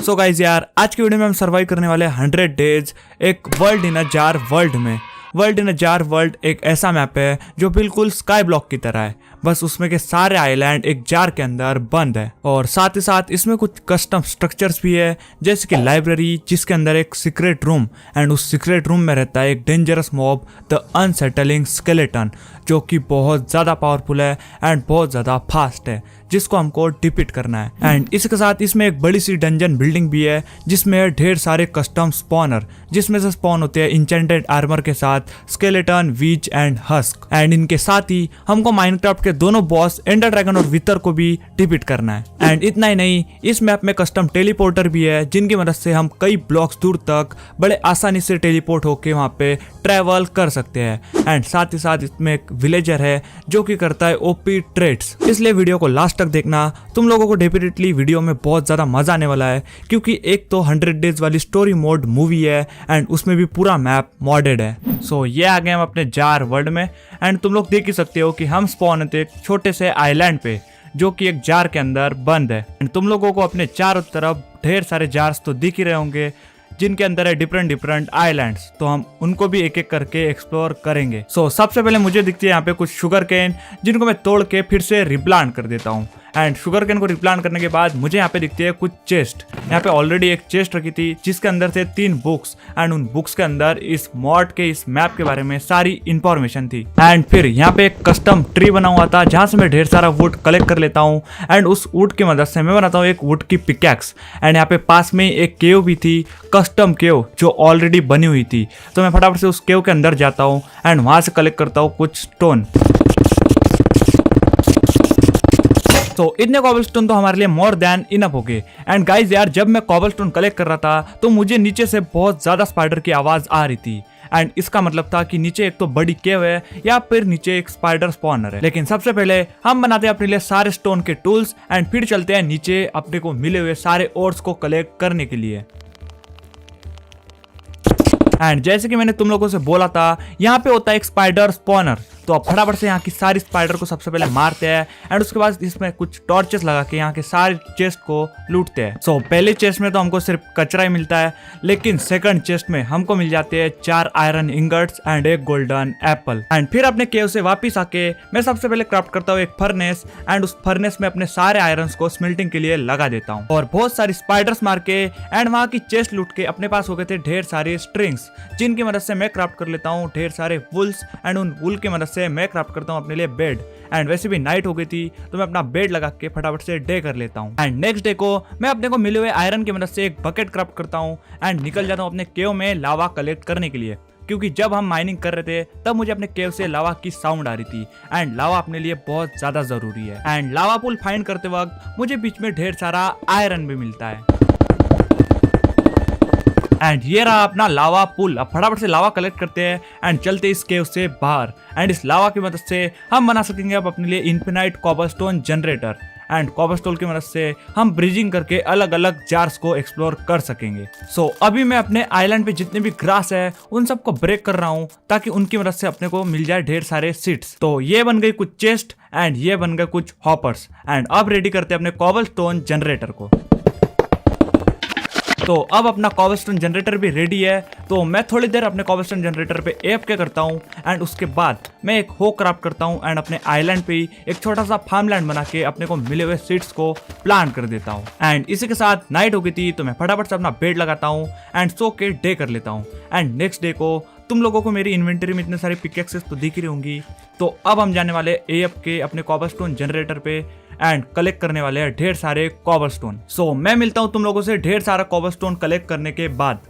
So guys यार, आज की वीडियो में हम सर्वाइव करने वाले 100 डेज एक world in a jar world में। World in a jar world एक ऐसा मैप है जो बिल्कुल स्काई ब्लॉक की तरह है, बस उसमें के सारे आइलैंड एक जार के अंदर बंद है। और साथ ही साथ इसमें कुछ कस्टम स्ट्रक्चर्स भी है, जैसे कि लाइब्रेरी जिसके अंदर एक सीक्रेट रूम, एंड उस सीक्रेट रूम में रहता है एक dangerous mob the unsettling skeleton, जो कि बहुत ज़्यादा पावरफुल है एंड बहुत ज़्यादा फास्ट है, जिसको हमको डिफीट करना है। एंड इसके साथ इसमें एक बड़ी सी डंजन बिल्डिंग भी है जिसमें ढेर सारे कस्टम स्पॉनर, जिसमें से स्पॉन होते हैं इंचेंटेड आर्मर के साथ skeleton, which and husk. And इनके साथ ही हमको माइनक्राफ्ट के दोनों बॉस एंडर ड्रैगन और विथर को भी डिफीट करना है। एंड इतना ही नहीं, इस मैप में कस्टम टेलीपोर्टर भी है, जिनकी मदद से हम कई ब्लॉक्स दूर तक बड़े आसानी से टेलीपोर्ट होके वहाँ पे ट्रैवल कर सकते हैं। एंड साथ ही साथ इसमें एक विलेजर है जो कि करता है ओपी ट्रेड्स, इसलिए वीडियो को लास्ट तक देखना। तुम लोगों को डेफिनेटली वीडियो में बहुत ज्यादा मजा आने वाला है, क्योंकि एक तो 100 डेज वाली स्टोरी मोड मूवी है एंड उसमें भी पूरा मैप मॉडेड है। सो ये आ गए हम अपने जार वर्ल्ड में, एंड तुम लोग देख ही सकते हो कि हम स्पॉन होते एक छोटे से आइलैंड पे जो कि एक जार के अंदर बंद है। एंड तुम लोगों को अपने चारों तरफ ढेर सारे जार्स तो दिख ही रहे होंगे, जिनके अंदर है डिफरेंट आइलैंड्स, तो हम उनको भी एक एक करके एक्सप्लोर करेंगे। सो सबसे पहले मुझे दिखती है यहाँ पे कुछ शुगर केन, जिनको मैं तोड़ के फिर से रिप्लांट कर देता हूँ। एंड शुगर केन को रिप्लांट करने के बाद मुझे यहाँ पे दिखती है कुछ चेस्ट। यहाँ पे ऑलरेडी एक चेस्ट रखी थी जिसके अंदर थे 3 बुक्स, एंड उन बुक्स के अंदर इस मॉड के इस मैप के बारे में सारी इंफॉर्मेशन थी। एंड फिर यहाँ पे एक कस्टम ट्री बना हुआ था जहाँ से मैं ढेर सारा वुड कलेक्ट कर लेता हूँ, एंड उस वुड की मदद से मैं बनाता हूँ एक वुड की पिकैक्स। एंड यहाँ पे पास में एक केव भी थी, कस्टम केव, जो ऑलरेडी बनी हुई थी, तो मैं फटाफट से उस केव के अंदर जाता हूँ एंड वहां से कलेक्ट करता हूँ कुछ स्टोन। तो इतने कॉबलस्टोन तो हमारे लिए मोर देन इनफ हो गए। एंड गाइज यार, जब मैं कॉबलस्टोन कलेक्ट कर रहा था तो मुझे नीचे से बहुत ज्यादा स्पाइडर की आवाज आ रही थी, एंड इसका मतलब था कि नीचे एक तो बड़ी केव है या फिर नीचे एक स्पाइडर स्पॉनर है। लेकिन सबसे पहले हम बनाते हैं अपने लिए सारे स्टोन के टूल्स, एंड फिर चलते हैं नीचे अपने को मिले हुए सारे ओर्स को कलेक्ट करने के लिए। एंड जैसे कि मैंने तुम लोगों से बोला था, यहाँ पे होता है एक स्पाइडर स्पॉनर, तो अब फटाफट से यहाँ की सारी स्पाइडर को सबसे पहले मारते हैं, एंड उसके बाद इसमें कुछ टॉर्चेस लगा के यहाँ के सारे चेस्ट को लूटते हैं। सो पहले चेस्ट में तो हमको सिर्फ कचरा ही मिलता है, लेकिन सेकंड चेस्ट में हमको मिल जाते हैं 4 आयरन इंगट्स एंड एक गोल्डन एप्पल। एंड फिर अपने केव से वापिस आके मैं सबसे पहले क्राफ्ट करता हूँ एक फर्नेस, एंड उस फर्नेस में अपने सारे आयरन को स्मेल्टिंग के लिए लगा देता हूँ, और बहुत सारी स्पाइडर्स मार के एंड वहाँ की चेस्ट लूट के अपने पास हो गए थे ढेर सारे स्ट्रिंग्स, जिनकी मदद से मैं क्राफ्ट कर लेता हूँ ढेर सारे वुल्स, एंड उन वुल की मदद से मैं क्राफ्ट करता हूँ अपने लिए बेड। एंड वैसे भी नाइट हो गई थी तो मैं अपना बेड लगा के फटाफट से डे कर लेता हूँ। एंड नेक्स्ट डे को मैं अपने को मिले हुए आयरन की मदद से एक बकेट क्राफ्ट करता हूँ एंड निकल जाता हूँ अपने केव में लावा कलेक्ट करने के लिए, क्योंकि जब हम माइनिंग कर रहे थे तब मुझे अपने केव से लावा की साउंड आ रही थी, एंड लावा अपने लिए बहुत ज्यादा जरूरी है। एंड लावा पुल फाइंड करते वक्त मुझे बीच में ढेर सारा आयरन भी मिलता है। एंड ये रहा अपना लावा पुल। अब फटाफट से लावा कलेक्ट करते हैं एंड चलते इस केव से बाहर, एंड इस लावा की मदद से हम बना सकेंगे अब अपने लिए infinite cobblestone generator. And cobblestone की मदद से हम ब्रिजिंग करके अलग अलग जार्स को एक्सप्लोर कर सकेंगे। सो अभी मैं अपने आइलैंड पे जितने भी ग्रास है उन सबको ब्रेक कर रहा हूँ, ताकि उनकी मदद से अपने को मिल जाए ढेर सारे सीड्स। तो ये बन गई कुछ चेस्ट एंड ये बन गए कुछ हॉपर्स, एंड अब रेडी करते हैं अपने कॉबलस्टोन जनरेटर को। तो अब अपना कॉबलस्टोन जनरेटर भी रेडी है, तो मैं थोड़ी देर अपने कॉबलस्टोन जनरेटर पे AFK करता हूँ, एंड उसके बाद मैं एक हो क्राफ्ट करता हूँ एंड अपने आइलैंड पे ही एक छोटा सा फार्मलैंड बना के अपने को मिले हुए सीड्स को प्लांट कर देता हूँ। एंड इसी के साथ नाइट हो गई थी तो मैं फटाफट से अपना बेड लगाता हूँ एंड सो के डे कर लेता हूँ। एंड नेक्स्ट डे को तुम लोगों को मेरी इन्वेंटरी में इतने सारे पिकेक्सेस तो दिख रही होंगी, तो अब हम जाने वाले AFK अपने कॉबलस्टोन जनरेटर पे एंड कलेक्ट करने वाले हैं ढेर सारे कॉबलस्टोन। सो मैं मिलता हूं तुम लोगों से ढेर सारा कॉबलस्टोन कलेक्ट करने के बाद।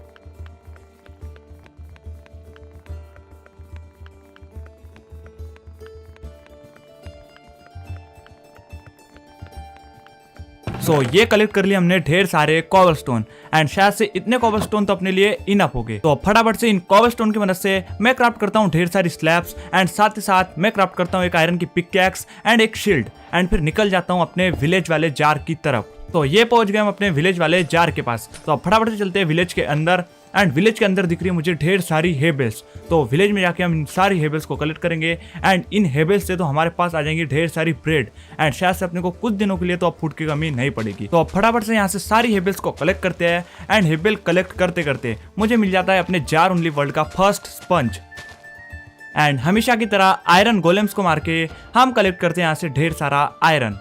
सो ये कलेक्ट कर लिए हमने ढेर सारे कॉबलस्टोन, एंड शायद से इतने कॉबलस्टोन तो अपने लिए इनफ हो गए। तो फटाफट से इन कॉबलस्टोन की मदद से मैं क्राफ्ट करता हूँ ढेर सारी स्लैब्स, एंड साथ ही साथ मैं क्राफ्ट करता हूँ एक आयरन की पिकैक्स एंड एक शील्ड, एंड फिर निकल जाता हूँ अपने विलेज वाले जार की तरफ। तो ये पहुंच गए हम अपने विलेज वाले जार के पास, तो अब फटाफट से चलते हैं विलेज के अंदर एंड विलेज के अंदर दिख रही है मुझे ढेर सारी हेबल्स। तो विलेज में जाके हम इन सारी हेबल्स को कलेक्ट करेंगे एंड इन हेबल्स से तो हमारे पास आ जाएंगी ढेर सारी ब्रेड एंड शायद से अपने को कुछ दिनों के लिए तो अब फूड की कमी नहीं पड़ेगी। तो अब फटाफट से यहाँ से सारी हेबल्स को कलेक्ट करते हैं एंड हेबल कलेक्ट करते करते मुझे मिल जाता है अपने जार ओनली वर्ल्ड का फर्स्ट स्पंज। एंड हमेशा की तरह आयरन गोलेम्स को मार के हम कलेक्ट करते हैं यहाँ से ढेर सारा आयरन।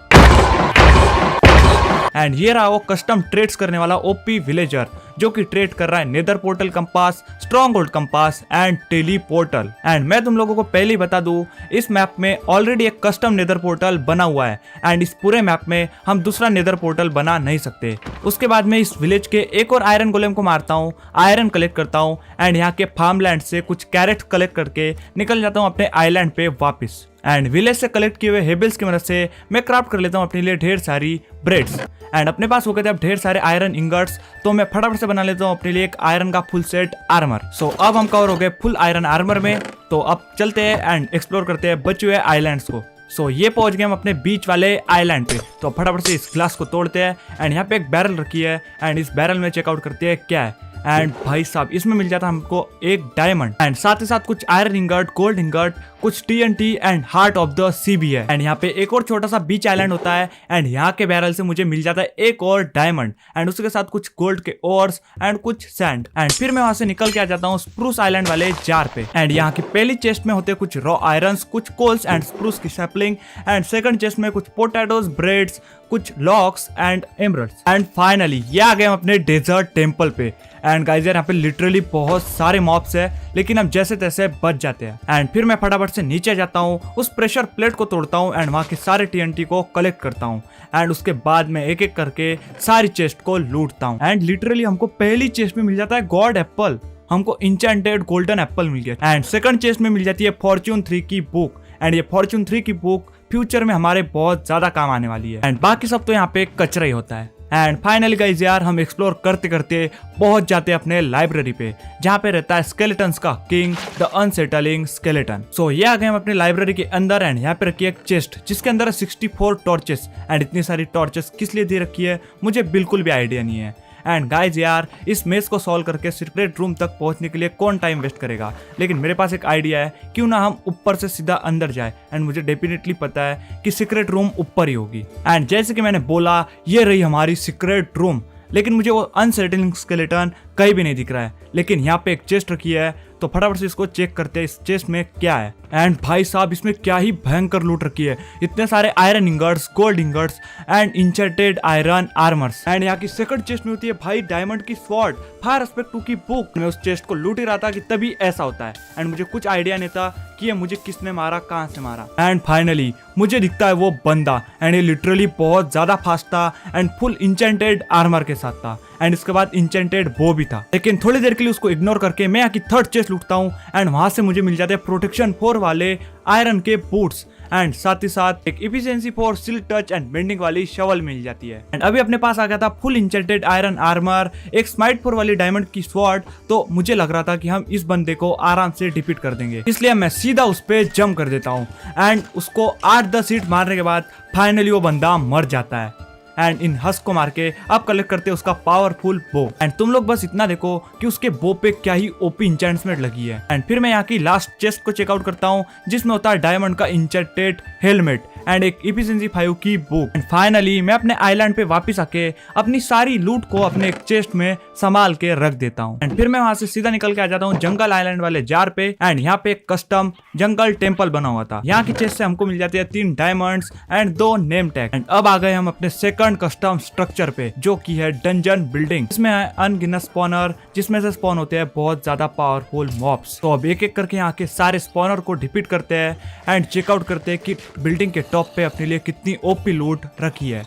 एंड ये रहा वो कस्टम ट्रेड्स करने वाला ओपी विलेजर जो कि ट्रेड कर रहा है nether portal compass, stronghold compass and tele portal. And मैं तुम लोगों को पहले ही बता दूं इस मैप में ऑलरेडी एक कस्टम नेदर पोर्टल बना हुआ है एंड इस पूरे मैप में हम दूसरा नेदर पोर्टल बना नहीं सकते। उसके बाद मैं इस विलेज के एक और आयरन गोलेम को मारता हूँ, आयरन कलेक्ट करता हूँ एंड यहाँ के फार्मलैंड से कुछ कैरेट कलेक्ट करके निकल जाता हूँ अपने आइलैंड पे वापस। एंड विलेज से कलेक्ट किए हुए हेबल्स की मदद से मैं क्राफ्ट कर लेता हूँ अपने लिए ढेर सारी ब्रेड्स। एंड अपने पास हो गए थे अब ढेर सारे आयरन इंगट्स, तो मैं फटाफट से बना लेता हूँ अपने लिए एक आयरन का फुल सेट आर्मर। सो अब हम कवर हो गए फुल आयरन आर्मर में। तो अब चलते हैं एंड एक्सप्लोर करते हैं बचे हुए आइलैंड्स को। सो ये पहुंच गए हम अपने बीच वाले आइलैंड पे। तो फटाफट से इस ग्लास को तोड़ते हैं एंड यहाँ पे एक बैरल रखी है एंड इस बैरल में चेकआउट करते हैं क्या है। एंड भाई साहब इसमें मिल जाता हमको एक डायमंड एंड साथ ही साथ कुछ आयरन इंगट, गोल्ड इंगट, कुछ TNT and heart of the sea भी है। एंड यहाँ पे एक और छोटा सा बीच आइलैंड होता है एंड यहाँ के बैरल से मुझे मिल जाता है एक और डायमंड एंड उसके साथ कुछ गोल्ड के ओर्स एंड कुछ सैंड। एंड फिर मैं वहां से निकल के आ जाता हूँ स्प्रूस आइलैंड वाले जार पे। एंड यहाँ की पहली चेस्ट में होते कुछ रॉ आयरन, कुछ कोल्स एंड स्प्रूस की सैपलिंग एंड सेकंड चेस्ट में कुछ पोटैटोज, ब्रेड्स, कुछ locks and emeralds. And finally ये आ गए हम अपने डेजर्ट टेम्पल पे। एंड गाइस यार यहाँ पे लिटरली बहुत सारे मॉब्स है लेकिन हम जैसे तैसे बच जाते हैं। एंड फिर मैं फटाफट से नीचे जाता हूँ, उस प्रेशर प्लेट को तोड़ता हूँ एंड वहाँ के सारे TNT को कलेक्ट करता हूँ एंड उसके बाद में एक एक करके सारी चेस्ट को लूटता हूँ। एंड लिटरली हमको पहली चेस्ट में मिल जाता है गॉड एप्पल, हमको इंचेंटेड गोल्डन एप्पल मिल गया। एंड सेकंड चेस्ट में मिल जाती है फॉर्च्यून 3 की बुक एंड ये फॉर्च्यून 3 की बुक फ्यूचर में हमारे बहुत ज्यादा काम आने वाली है। एंड बाकी सब तो यहाँ पे कचरा ही होता है। एंड फाइनली गाइस यार हम एक्सप्लोर करते करते पहुंच जाते हैं अपने लाइब्रेरी पे जहाँ पे रहता है स्केलेटन्स का किंग द अनसेटलिंग स्केलेटन। सो ये आ गए हम अपने लाइब्रेरी के अंदर एंड यहाँ पे रखी है एक चेस्ट जिसके अंदर है 64 टॉर्चेस। एंड इतनी सारी टॉर्चेस किस लिए दे रखी है मुझे बिल्कुल भी आइडिया नहीं है। एंड गाइज यार इस मेज को सॉल्व करके सीक्रेट रूम तक पहुंचने के लिए कौन टाइम वेस्ट करेगा, लेकिन मेरे पास एक आइडिया है, क्यों ना हम ऊपर से सीधा अंदर जाए। एंड मुझे डेफिनेटली पता है कि सीक्रेट रूम ऊपर ही होगी। एंड जैसे कि मैंने बोला ये रही हमारी सीक्रेट रूम, लेकिन मुझे वो अनसेटलिंग स्केलेटन कहीं भी नहीं दिख रहा है। लेकिन यहाँ पे एक चेस्ट रखी है तो फटाफट से इसको चेक करते हैं इस चेस्ट में क्या है। एंड भाई साहब इसमें क्या ही भयंकर लूट रखी है, इतने सारे iron ingots, gold ingots and enchanted iron armours. And यहाँ की सेकंड चेस्ट में होती है भाई डायमंड की स्वॉर्ड, फायर एस्पेक्ट 2 की बुक। मैं उस चेस्ट को लूट ही रहा था कि तभी ऐसा होता है एंड मुझे कुछ आइडिया नहीं था कि ये मुझे किसने मारा, कहाँ से मारा। एंड फाइनली मुझे दिखता है वो बंदा एंड ये लिटरली बहुत ज्यादा फास्ट था एंड फुल इंचेंटेड आर्मर के साथ था एंड इसके बाद इंचेंटेड बो भी था। लेकिन थोड़ी देर के लिए उसको इग्नोर करके मैं यहाँ की थर्ड चेस्ट लूटता हूँ एंड वहां से मुझे मिल जाते हैं प्रोटेक्शन 4 वाले आयरन के बूट्स एंड साथ ही साथ एक efficiency 4 silk touch and bending वाली शवल मिल जाती है। एंड अभी अपने पास आ गया था फुल इंचेंटेड आयरन आर्मर, एक स्माइट 4 वाली डायमंड की स्वॉर्ड। तो मुझे लग रहा था कि हम इस बंदे को आराम से डिफीट कर देंगे, इसलिए मैं सीधा उस पे जंप कर देता हूँ एंड उसको 8-10 हिट मारने के बाद फाइनली वो बंदा मर जाता है। एंड इन हस्क को मार के अब कलेक्ट करते हैं उसका पावरफुल बो। एंड तुम लोग बस इतना देखो कि उसके बो पे क्या ही ओपी इंचेंटमेंट लगी है। एंड फिर मैं यहाँ की लास्ट चेस्ट को चेकआउट करता हूँ जिसमें होता है डायमंड का इंचेंटेड हेलमेट एंड एक इफिशिएंसी 5 की बुक। एंड फाइनली मैं अपने आइलैंड पे वापस आके अपनी सारी लूट को अपने एक चेस्ट में संभाल के रख देता हूँ। एंड फिर मैं वहां से सीधा निकल के आ जाता हूँ जंगल आइलैंड वाले जार पे। एंड यहाँ पे एक कस्टम जंगल टेम्पल बना हुआ था। यहाँ की चेस्ट से हमको मिल जाती है 3 diamonds and 2 name tag. And अब आ गए हम अपने सेकंड कस्टम स्ट्रक्चर पे जो की है डंजन बिल्डिंग। इसमें है अनगिनत स्पॉनर जिसमें से स्पॉन होते हैं बहुत ज्यादा पावरफुल मॉब्स। तो अब एक एक करके यहाँ के सारे स्पॉनर को डिफीट करते हैं एंड चेकआउट करते हैं कि बिल्डिंग के टॉप पे अपने लिए कितनी ओपी लूट रखी है।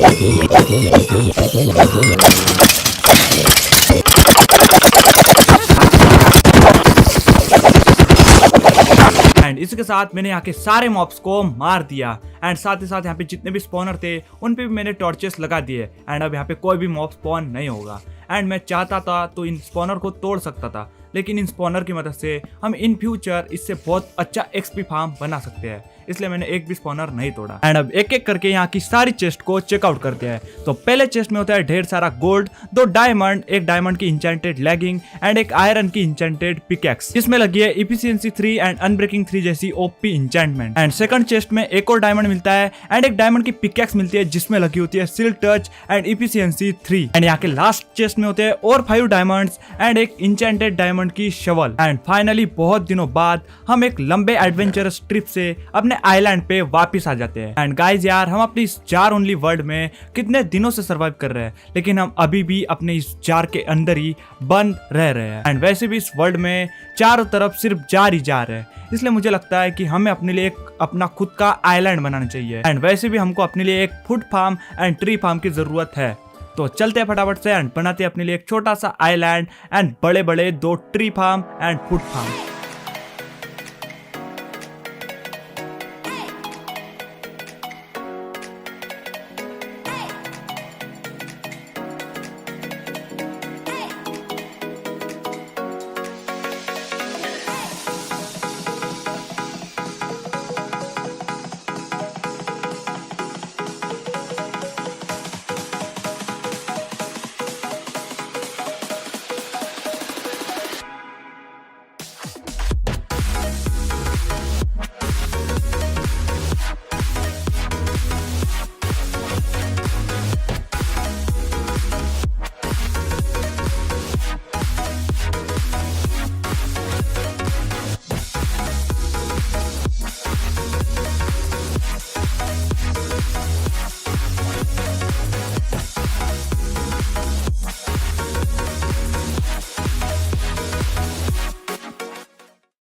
एंड इसके साथ मैंने यहाँ के सारे मॉब्स को मार दिया एंड साथ ही साथ यहाँ पे जितने भी स्पॉनर थे उन पे भी मैंने टॉर्चेस लगा दिए। एंड अब यहाँ पे कोई भी मॉब स्पॉन नहीं होगा। एंड मैं चाहता था तो इन स्पॉनर को तोड़ सकता था, लेकिन इन स्पॉनर की मदद से हम इन फ्यूचर इससे बहुत अच्छा एक्सपी फार्म बना सकते हैं। इसलिए मैंने एक भी स्पॉनर नहीं तोड़ा। एंड अब एक एक करके यहाँ की सारी चेस्ट को चेकआउट करते हैं। तो पहले चेस्ट में होता है ढेर सारा गोल्ड, 2 डायमंड, एक डायमंड की इंचेंटेड लेगिंग एंड एक आयरन की इंचेंटेड पिकैक्स, जिसमें लगी है इफिशिएंसी 3 एंड अनब्रेकिंग 3 जैसी OP enchantment. And second chest में एक और डायमंड मिलता है एंड एक डायमंड की पिकैक्स मिलती है जिसमें लगी होती है silk touch and efficiency 3। And यहाँ के लास्ट चेस्ट में होते हैं और 5 डायमंड्स एंड एक इंचेंटेड डायमंड की शवल। एंड फाइनली बहुत दिनों बाद हम एक लंबे एडवेंचरस ट्रिप से अपने आइलैंड पे वापस आ जाते हैं। एंड गाइज यार, हम अपनी इस जार ओनली वर्ल्ड में कितने दिनों से सर्वाइव कर रहे हैं, लेकिन हम अभी भी अपने इस जार के अंदर ही बंद रह रहे हैं। एंड वैसे भी इस वर्ल्ड में चारों तरफ सिर्फ जार ही जार है, इसलिए मुझे लगता है कि हमें अपने लिए एक अपना खुद का आइलैंड बनाना चाहिए। एंड वैसे भी हमको अपने लिए एक food farm and tree farm की जरूरत है। तो चलते हैं फटाफट से एंड बनाते हैं अपने लिए एक छोटा सा आइलैंड एंड बड़े बड़े 2 tree farm and food farm.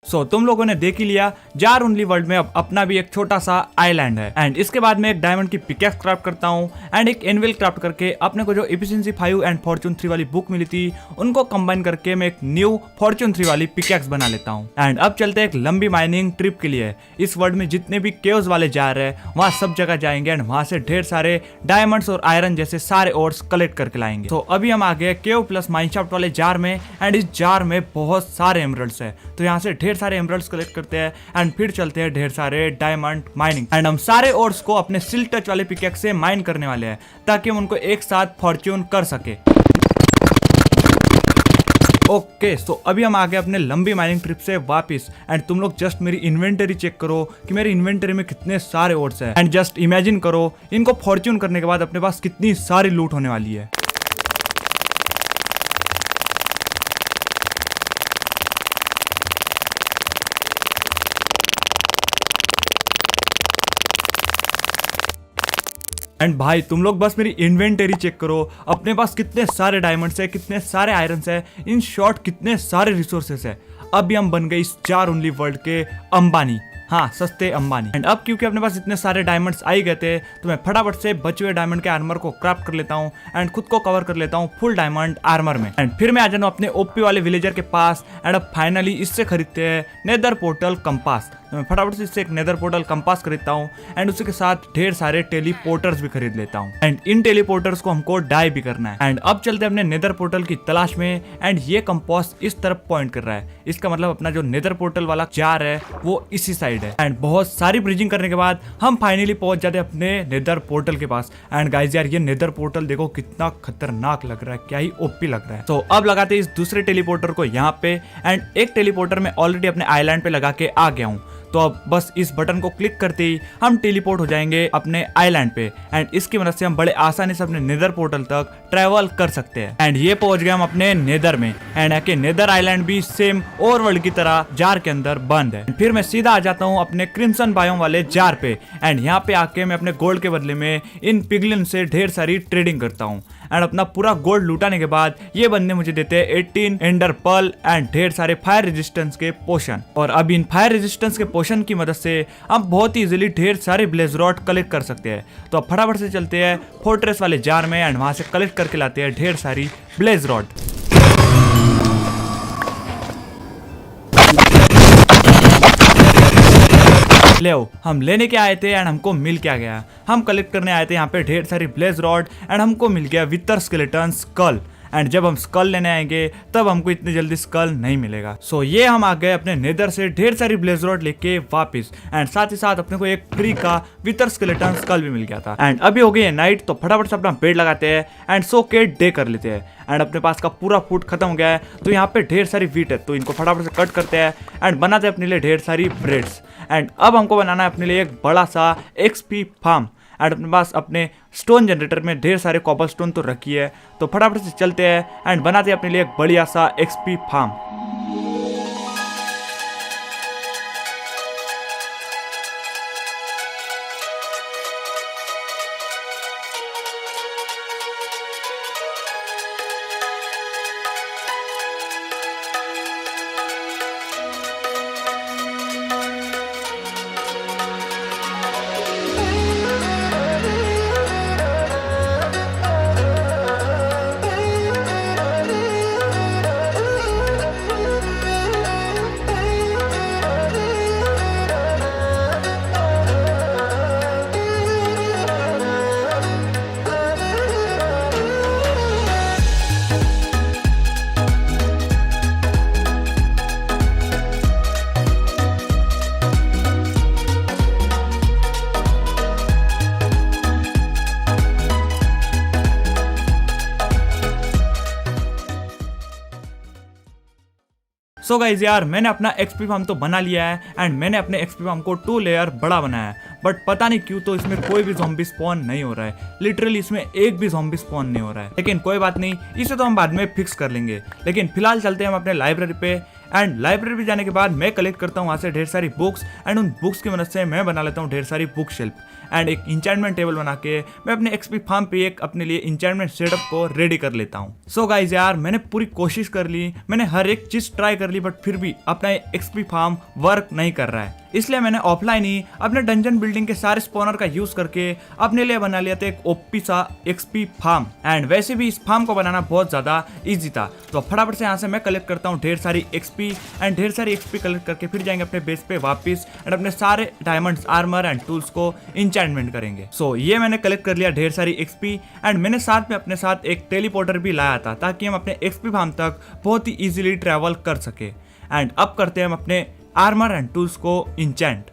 So तुम लोगों ने देख ही लिया, जार ओनली वर्ल्ड में अब अपना भी एक छोटा सा आइलैंड है। एंड इसके बाद मैं एक डायमंड की पिकैक्स क्राफ्ट करता हूँ एंड एक एनविल क्राफ्ट करके अपने को जो इफिशिएंसी 5 एंड फॉर्चून 3 वाली बुक मिली थी उनको कंबाइन करके मैं एक न्यू फॉर्चून 3 वाली पिकैक्स बना लेता हूँ। एंड अब चलते हैं एक लंबी माइनिंग ट्रिप के लिए। इस वर्ल्ड में जितने भी केव्स वाले जार है वहाँ सब जगह जाएंगे एंड वहाँ से ढेर सारे डायमंड्स और आयरन जैसे सारे ओर्स कलेक्ट करके लाएंगे। तो अभी हम आ गए केव प्लस माइनशाफ्ट वाले जार में एंड इस जार में बहुत सारे एमरल्ड्स है, तो यहाँ से ढेर सारे एमरल्ड्स कलेक्ट करते हैं एंड फिर चलते हैं ढेर सारे डायमंड माइनिंग। एंड हम सारे ओर्स को अपने सिल्क टच वाले पिकैक्स से माइन करने वाले हैं ताकि हम उनको एक साथ फॉर्च्यून कर सके। ओके सो अभी हम आ गए अपने लंबी माइनिंग ट्रिप से वापस एंड तुम लोग जस्ट मेरी इन्वेंटरी चेक करो कि मेरी इन्वेंटरी में कितने सारे ओर्स हैं एंड जस्ट इमेजिन करो इनको फॉर्च्यून करने के बाद अपने पास कितनी सारी लूट होने वाली है। एंड भाई तुम लोग बस मेरी इन्वेंटरी चेक करो, अपने पास कितने सारे डायमंड्स है, कितने सारे आयरन्स है, इन शॉर्ट कितने सारे रिसोर्सेस है। अभी हम बन गए इस जार ओनली वर्ल्ड के अंबानी, हाँ सस्ते अंबानी। एंड अब क्योंकि अपने पास इतने सारे डायमंड्स आ ही गए थे तो मैं फटाफट से बचे हुए डायमंड के आर्मर को क्राफ्ट कर लेता हूँ एंड खुद को कवर कर लेता हूँ फुल डायमंड आर्मर में। एंड फिर मैं आ जाऊँ अपने ओपी वाले विलेजर के पास एंड अब फाइनली इससे खरीदते हैं नेदर पोर्टल कंपास। तो मैं फटाफट से इससे एक नेदर पोर्टल कंपास खरीदता हूँ एंड उसी के साथ ढेर सारे टेलीपोर्टर्स भी खरीद लेता हूँ एंड इन टेलीपोर्टर्स को हमको डाई भी करना है। एंड अब चलते हैं अपने नेदर पोर्टल की तलाश में एंड ये कंपास इस तरफ पॉइंट कर रहा है, इसका मतलब अपना जो नेदर पोर्टल वाला जार है वो इसी साइड है। एंड बहुत सारी ब्रिजिंग करने के बाद हम फाइनली पहुंच जाते हैं अपने नेदर पोर्टल के पास। एंड गाइस यार ये नेदर पोर्टल देखो कितना खतरनाक लग रहा है, क्या ही ओपी लग रहा है। तो अब लगाते हैं इस दूसरे टेलीपोर्टर को यहाँ पे एंड एक टेलीपोर्टर में ऑलरेडी अपने आइलैंड पे लगा के आ गया हूँ। तो अब बस इस बटन को क्लिक करते ही हम टेलीपोर्ट हो जाएंगे अपने आइलैंड पे एंड इसकी मदद से हम बड़े आसानी से अपने नेदर पोर्टल तक ट्रेवल कर सकते हैं। एंड ये पहुंच गए हम अपने नेदर में एंड आके नेदर आइलैंड भी सेम ओवरवर्ल्ड की तरह जार के अंदर बंद है। फिर मैं सीधा आ जाता हूँ अपने क्रिम्सन बायोम वाले जार पे एंड यहाँ पे आके मैं अपने गोल्ड के बदले में इन पिगलिन से ढेर सारी ट्रेडिंग करता हूँ एंड अपना पूरा गोल्ड लुटाने के बाद ये बंदे मुझे देते हैं 18 एंडर पर्ल एंड ढेर सारे फायर रेजिस्टेंस के पोशन। और अब इन फायर रेजिस्टेंस के पोशन की मदद से हम बहुत ही इजीली ढेर सारे ब्लेज रॉड कलेक्ट कर सकते हैं। तो अब फटाफट से चलते हैं फोर्ट्रेस वाले जार में एंड वहां से कलेक्ट करके लाते हैं ढेर सारी ब्लेज रॉड। ले हम लेने के आए थे एंड हमको मिल क्या गया, हम कलेक्ट करने आए थे यहाँ पे ढेर सारी ब्लेज रॉड एंड हमको मिल गया विथर स्केलेटन स्कल एंड जब हम स्कल लेने आएंगे तब हमको इतनी जल्दी स्कल नहीं मिलेगा। सो ये हम आ गए अपने नेदर से ढेर सारी ब्लेज रॉड लेके वापस, एंड साथ ही साथ अपने को एक फ्री का विथर स्केलेटन स्कल भी मिल गया था। एंड अभी हो गई है नाइट, तो फटाफट से अपना बेड लगाते हैं एंड सो के डे कर लेते हैं। एंड अपने पास का पूरा फूड खत्म हो गया है, तो यहाँ पे ढेर सारी वीट है, तो इनको फटाफट से कट करते हैं एंड बनाते हैं अपने लिए ढेर सारी ब्रेड्स। एंड अब हमको बनाना है अपने लिए एक बड़ा सा एक्सपी फार्म। एंड अपने पास अपने स्टोन जनरेटर में ढेर सारे कॉपर स्टोन तो रखी है, तो फटाफट से चलते हैं एंड बनाते हैं अपने लिए एक बढ़िया सा एक्सपी फार्म। सो गाइज यार, मैंने अपना एक्सपी फार्म तो बना लिया है एंड मैंने अपने एक्सपी फार्म को 2 लेयर बड़ा बनाया है, बट पता नहीं क्यों तो इसमें कोई भी ज़ॉम्बी स्पॉन नहीं हो रहा है। लिटरली इसमें एक भी ज़ॉम्बी स्पॉन नहीं हो रहा है, लेकिन कोई बात नहीं, इसे तो हम बाद में फिक्स कर लेंगे। लेकिन फिलहाल चलते हैं हम अपने लाइब्रेरी पे, एंड लाइब्रेरी पे जाने के बाद मैं कलेक्ट करता हूँ वहाँ से ढेर सारी बुक्स, एंड उन बुक्स की मदद से मैं बना लेता हूँ ढेर सारी बुक शेल्फ, एंड एक इंचैंटमेंट टेबल बना के मैं अपने एक्सपी फार्म पे एक अपने लिए इंचैंटमेंट सेटअप को रेडी कर लेता हूँ। सो गाइज यार, मैंने पूरी कोशिश कर ली, मैंने हर एक चीज ट्राई कर ली, बट फिर भी अपना एक्सपी फार्म वर्क नहीं कर रहा है। इसलिए मैंने ऑफलाइन ही अपने डंजन बिल्डिंग के सारे स्पॉनर का यूज करके अपने लिए बना लिया था एक ओपी सा एक्सपी फार्म। एंड वैसे भी इस फार्म को बनाना बहुत ज्यादा इजी था, तो फटाफट से यहाँ से मैं कलेक्ट करता हूँ ढेर सारी एक्सपी, एंड ढेर सारी एक्सपी कलेक्ट करके फिर जाएंगे अपने बेस पे वापस एंड अपने सारे डायमंड्स, आर्मर एंड टूल्स को इंचैंटमेंट करेंगे। सो ये मैंने कलेक्ट कर लिया ढेर सारी एक्सपी, एंड मैंने साथ में अपने साथ एक टेलीपोर्टर भी लाया था ताकि हम अपने एक्सपी फार्म तक बहुत ही इजीली ट्रैवल कर सके। एंड अब करते हैं हम अपने आर्मर एंड टूल्स को इंचैंट।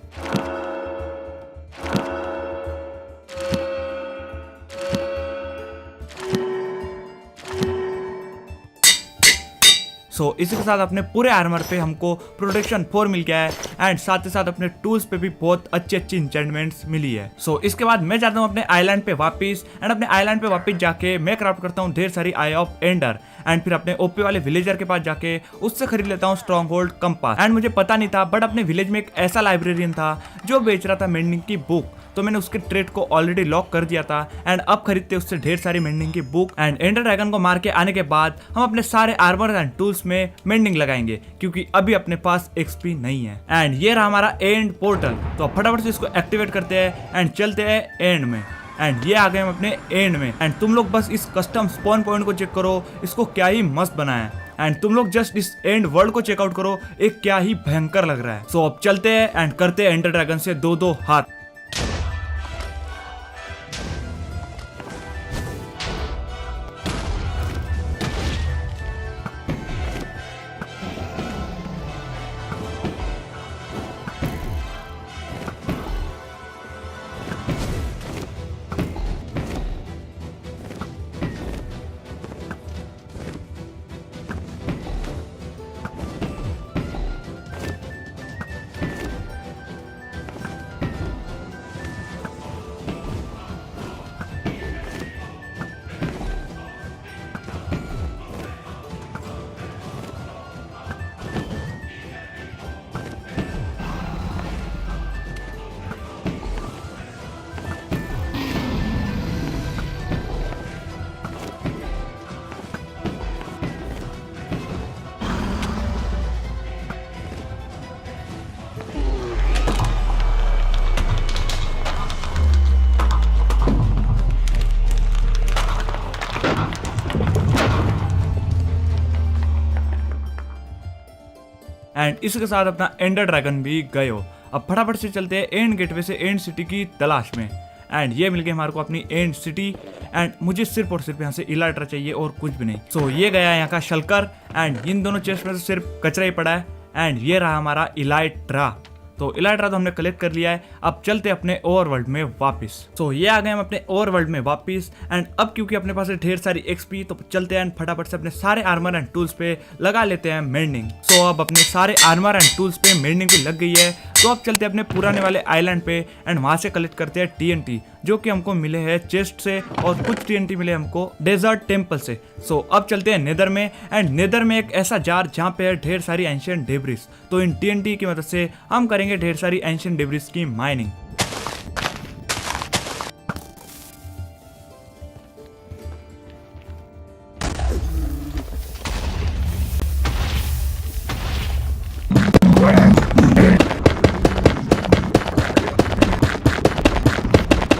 सो इसी के साथ अपने पूरे आर्मर पे हमको प्रोटेक्शन 4 मिल गया है, एंड साथ ही साथ अपने टूल्स पे भी बहुत अच्छी अच्छी इंचेंटमेंट्स मिली है। सो इसके बाद मैं जाता हूँ अपने आइलैंड पे वापस, एंड अपने आइलैंड पे वापस जाके मैं क्राफ्ट करता हूँ ढेर सारी आई ऑफ एंडर, एंड फिर अपने ओपी वाले विलेजर के पास जाके उससे खरीद लेता हूँ स्ट्रॉन्ग होल्ड कंपास। एंड मुझे पता नहीं था, बट अपने विलेज में एक ऐसा लाइब्रेरियन था जो बेच रहा था मेंडिंग की बुक, तो मैंने उसके ट्रेड को ऑलरेडी लॉक कर दिया था, एंड अब खरीदते उससे ढेर सारी मेंडिंग की बुक। एंड एंडर ड्रैगन को मार के आने के बाद हम अपने सारे आर्मर एंड टूल्स में मेंडिंग लगाएंगे, क्योंकि अभी अपने पास एक्सपी नहीं है। एंड ये रहा हमारा एंड पोर्टल, तो फटाफट से इसको एक्टिवेट करते हैं एंड चलते हैं एंड में। एंड ये आ गए हम अपने एंड में, एंड तुम लोग बस इस कस्टम स्पॉन पॉइंट को चेक करो, इसको क्या ही मस्त बनाया है। एंड तुम लोग जस्ट इस एंड वर्ल्ड को चेकआउट करो, एक क्या ही भयंकर लग रहा है। सो अब चलते हैं एंड करते हैं एंडर ड्रैगन से 2-2 हाथ। एंड इसके साथ अपना एंडर ड्रैगन भी गए हो। अब फटाफट से चलते हैं एंड गेटवे से एंड सिटी की तलाश में। एंड ये मिल गई हमारे को अपनी एंड सिटी। एंड मुझे सिर्फ और सिर्फ यहाँ से इलाट्रा चाहिए और कुछ भी नहीं। सो ये गया यहाँ का शल्कर एंड इन दोनों चेस्ट में से सिर्फ कचरा ही पड़ा है। एंड ये रहा हमारा इलाट्रा। तो इलाट्रा तो हमने कलेक्ट कर लिया है। अब चलते अपने ओवरवर्ल्ड में वापस। तो ये आ गए हम अपने ओवरवर्ल्ड में वापस। एंड अब क्योंकि अपने पास है ढेर सारी एक्सपी, तो चलते हैं फटाफट से अपने सारे आर्मर एंड टूल्स पे लगा लेते हैं मेंडिंग। सो अब अपने सारे आर्मर एंड टूल्स पे मेंडिंग भी लग गई है। तो अब चलते अपने पुराने वाले आइलैंड पे एंड वहां से कलेक्ट करते हैं TNT, जो कि हमको मिले हैं चेस्ट से, और कुछ TNT मिले हमको डेजर्ट टेम्पल से। सो अब चलते हैं नेदर में। एंड नेदर में एक ऐसा जार जहाँ पे है ढेर सारी एंशिएंट डेब्रिस। तो इन TNT की मदद से हम करेंगे ढेर सारी एंशिएंट डेब्रिस की माइनिंग।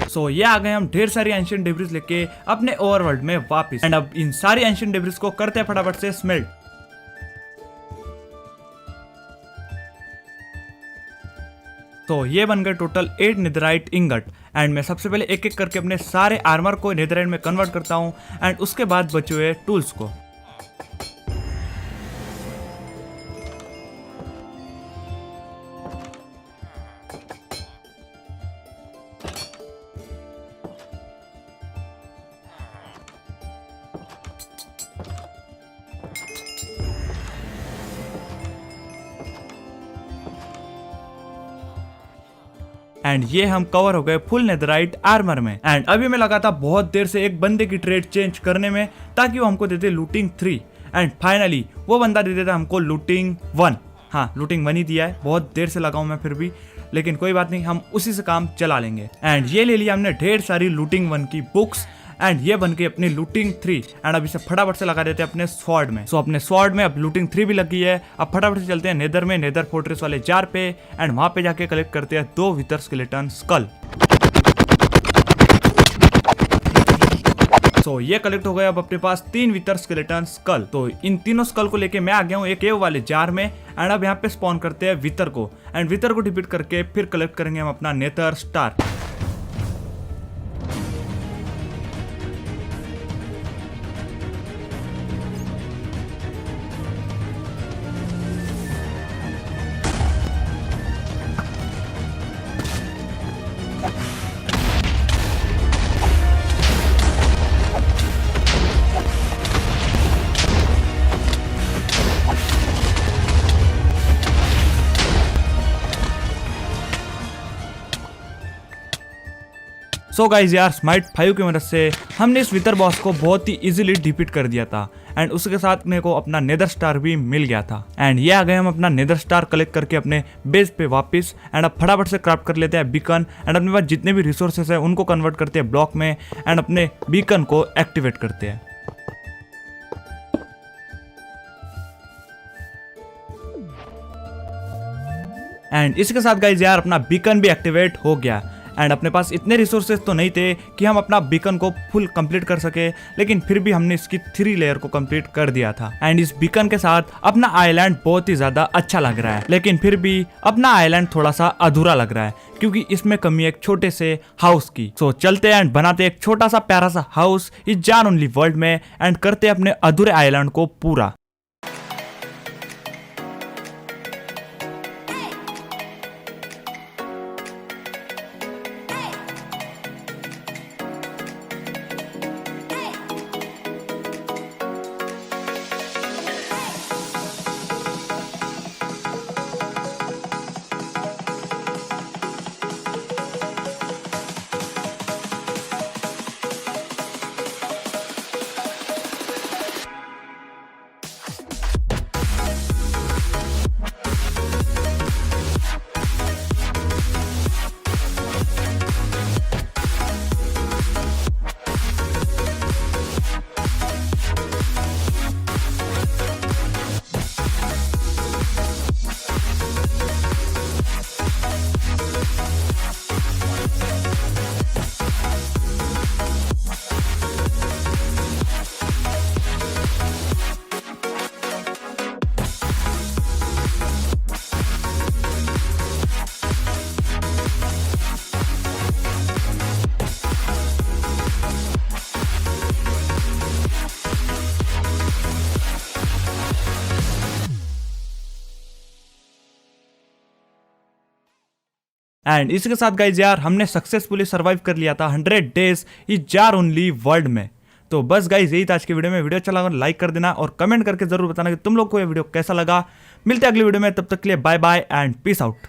सो ये आ गए हम ढेर सारी एंशिएंट डेब्रिस लेके अपने ओवरवर्ल्ड में वापस। एंड अब इन सारी एंशिएंट डेब्रिस को करते हैं फटाफट से स्मेल्ट। तो ये बन गए टोटल 8 नेदराइट इंगट। एंड मैं सबसे पहले एक एक करके अपने सारे आर्मर को नेदराइट में कन्वर्ट करता हूँ एंड उसके बाद बचे हुए टूल्स को। एंड ये हम कवर हो गए फुल नेदराइट आर्मर में। एंड अभी मैं लगा था बहुत देर से एक बंदे की ट्रेड चेंज करने में, ताकि वो हमको देते लूटिंग 3। एंड फाइनली वो बंदा दे देता हमको लूटिंग 1। हाँ, लूटिंग 1 ही दिया है। बहुत देर से लगाऊं मैं फिर भी, लेकिन कोई बात नहीं, हम उसी से काम चला लेंगे। एंड ये ले लिया हमने ढेर सारी लूटिंग 1 की बुक्स। एंड ये बन गई अपनी लूटिंग 3। एंड अब इसे फटाफट से लगा देते हैं अपने स्वॉर्ड में। सो अपने स्वॉर्ड में अब लूटिंग 3 भी लग गई है। अब फटाफट से चलते हैं नेदर में, नेदर फोर्ट्रेस वाले जार पे। एंड वहां पे जाके कलेक्ट करते हैं 2 विथर स्केलेटन स्कल। सो ये कलेक्ट हो गए अब अपने पास 3 विथर स्केलेटन स्कल। तो इन तीनों स्कल को लेके मैं आ गया हूँ एक केव वाले जार में। एंड अब यहाँ पे स्पॉन करते हैं विथर को। एंड विथर को डिफीट करके फिर कलेक्ट करेंगे हम अपना नेदर स्टार। सो गाइज यार, स्माइट 5 की मदद से हमने इस विथर बॉस को बहुत ही इजीली डिफीट कर दिया था। एंड उसके साथ मेरे को अपना नेदर स्टार भी मिल गया था। एंड ये आ गए हम अपना नेदर स्टार कलेक्ट करके अपने बेस पे वापस। एंड अब फटाफट से क्राफ्ट कर लेते हैं बीकन। एंड अपने पास जितने भी रिसोर्सेस है उनको कन्वर्ट करते हैं ब्लॉक में। एंड अपने बीकन को एक्टिवेट करते हैं। एंड इसके साथ गाइज यार अपना बीकन भी एक्टिवेट हो गया। एंड अपने पास इतने रिसोर्सेज तो नहीं थे कि हम अपना बीकन को फुल कंप्लीट कर सके, लेकिन फिर भी हमने इसकी 3 लेयर को कंप्लीट कर दिया था। एंड इस बीकन के साथ अपना आइलैंड बहुत ही ज्यादा अच्छा लग रहा है, लेकिन फिर भी अपना आइलैंड थोड़ा सा अधूरा लग रहा है, क्योंकि इसमें कमी है एक छोटे से हाउस की। सो चलते हैं एंड बनाते एक छोटा सा प्यारा सा हाउस इस जार ओनली वर्ल्ड में। एंड करते हैं अपने अधूरे आइलैंड को पूरा। एंड इसी के साथ गाइज यार हमने सक्सेसफुली सर्वाइव कर लिया था 100 डेज इस जार ओनली वर्ल्ड में। तो बस गाइज यही था आज की वीडियो में। वीडियो अच्छा लगा लाइक कर देना और कमेंट करके जरूर बताना कि तुम लोग को ये वीडियो कैसा लगा। मिलते हैं अगली वीडियो में, तब तक के लिए bye bye and peace out.